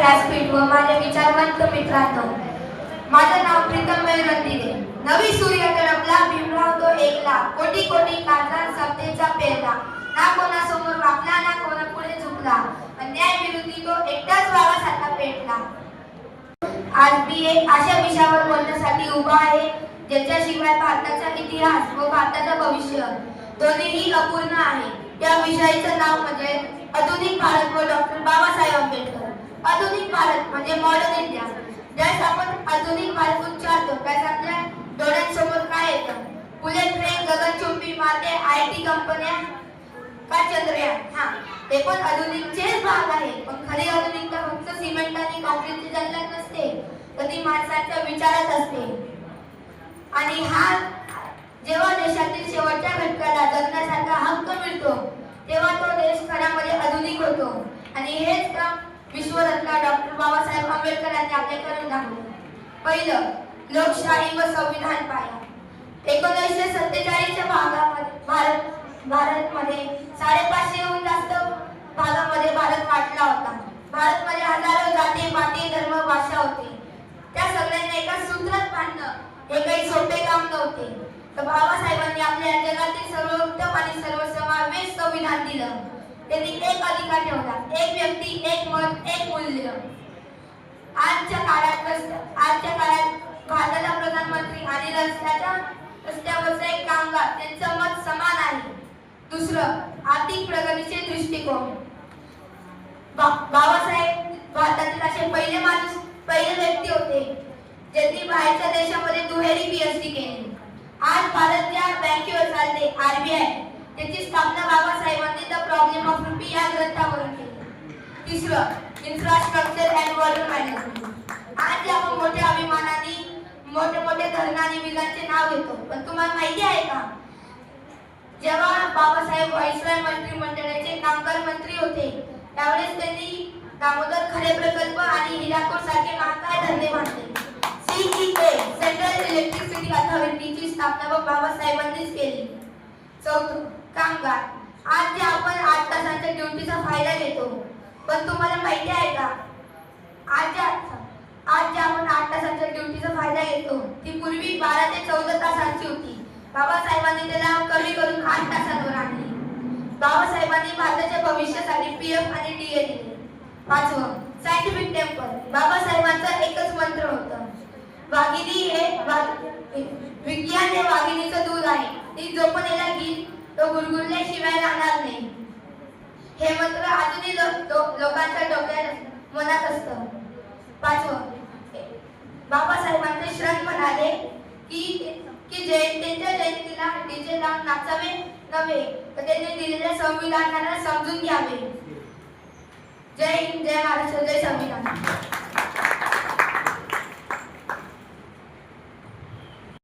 व्यासपीठ व माझे विचारवंत मित्रांनो, माझं नाव प्रीतम रंदिगे. नवी सूर्य तळपला, भीमराव तो एकला, कोटी कोटी काळजात समतेचा पेरला. ना कोणासमोर वाकला, ना कोणापुढे झुकला, अन्याय विरोधी तो एकटाच वाघासारखा पेटला. आज मी एक अशा विषयावर बोलण्यासाठी उभा आहे ज्याच्याशिवाय भारताचा इतिहास व भारताचं भविष्य दोन्हीही अपूर्ण आहे. या विषयाचं नाव म्हणजे आधुनिक भारत व डॉक्टर बाबासाहेब आंबेडकर. आधुनिक भारत म्हणजे मॉडर्न इंडिया. ज्यास आपण आधुनिक भारत उच्चारतो त्यास आपल्या डोळ्यांसमोर काय येतं? बुलेट ट्रेन, गगनचुंबी मार्गे, IT कंपन्या का चंद्रयान? ते पण आधुनिकचेच भाग आहे. पण खरी आधुनिकता फक्त सिमेंट आणि काँक्रीटची जंगलात नसते, तर ती माणसाच्या विचारात असते. आणि जेव्हा देशातील शेवटच्या घटकाला जगण्यासारखा हक्क मिळतो तेव्हा तो देश खऱ्यामध्ये आधुनिक होतो. आणि हेच काम विश्वरत्न डॉक्टर बाबासाहेब आंबेडकर यांनी आपल्याकडे दाखवले. पहिलं, लोकशाही व संविधान पाया. 1947च्या भारतमध्ये 550हून जास्त भागामध्ये भारत वाटला होता. भारतमध्ये हजारो जाती, पाती, धर्म, भाषा होते. त्या सगळ्यांना एका सूत्रात बांधणं हे काही सोपे काम नव्हते. तर बाबासाहेबांनी आपल्या जगातील सर्वोत्तम आणि सर्वसमावेश संविधान दिलं. त्यांनी एक अधिकार ठेवला, एक व्यक्ती, एक मत, एक मूल्य. आजच्या काळात भारताचा प्रधानमंत्री आणि रस्त्यावरचा एक कामगार त्यांचं मत समान आहे. दुसरं, आर्थिक प्रगतीचे दृष्टिकोन. बाबासाहेब भारतातील असे पहिले व्यक्ती होते ज्यांनी बाहेरच्या देशामध्ये दुहेरी PhD केली. आज भारत ज्या बँकेवर चालते RBI, त्याची स्थापना बाबासाहेबांनी द प्रॉब्लेम ऑफ रुपी या ग्रंथावरून केली. तिसरं, इन्फ्रास्ट्रक्चर अँड वॉटर मॅनेजमेंट. आज आपण मोठ्या अभिमानाने मोठे धरण आणि विलांचे नाव घेतो, पण तुम्हाला माहिती आहे का, जेव्हा बाबासाहेब व्हाईसरॉय मंत्रिमंडळाचे कामगार मंत्री होते त्यावेळेस त्यांनी दामोदर खरे प्रकल्प आणि हिराकोड सारखे महाकाय धरणे बांधले. CEA सेंट्रल इलेक्ट्रिसिटी अथॉरिटीची स्थापना बाबासाहेबांनीच केली. चौथं, कामगार. आज जे आपण 8 तासांच्या ड्युटीचा फायदा घेतो, पण तुम्हाला माहिती आहे का, आज जे आपण 8 तासांच्या ड्युटीचा फायदा घेतो ती पूर्वी 12 ते 14 तासांची होती. बाबासाहेबांनी त्याला कमी करून 8 तासांवर आणली. बाबासाहेबांनी भारताच्या भविष्यासाठी PF आणि DA दिले. पाचवं, सायंटिफिक टेम्पर. बाबासाहेबांचा एकच मंत्र होता, विज्ञान हे वाघिणीचं दूध आहे, ती जोपर्यंत घेईल तो गुरगुरल्याशिवाय राहणार नाही. हे मंत्र अजूनही लोकांच्या डोक्यात मनात असतं. पाचवं, बाबासाहेबांचे श्रम म्हणाले की त्यांच्या जयंतीला DJ लावून नाचावे नव्हे, तर त्यांनी दिलेल्या संविधानाला समजून घ्यावे. जय हिंद, जय महाराष्ट्र, जय संविधान.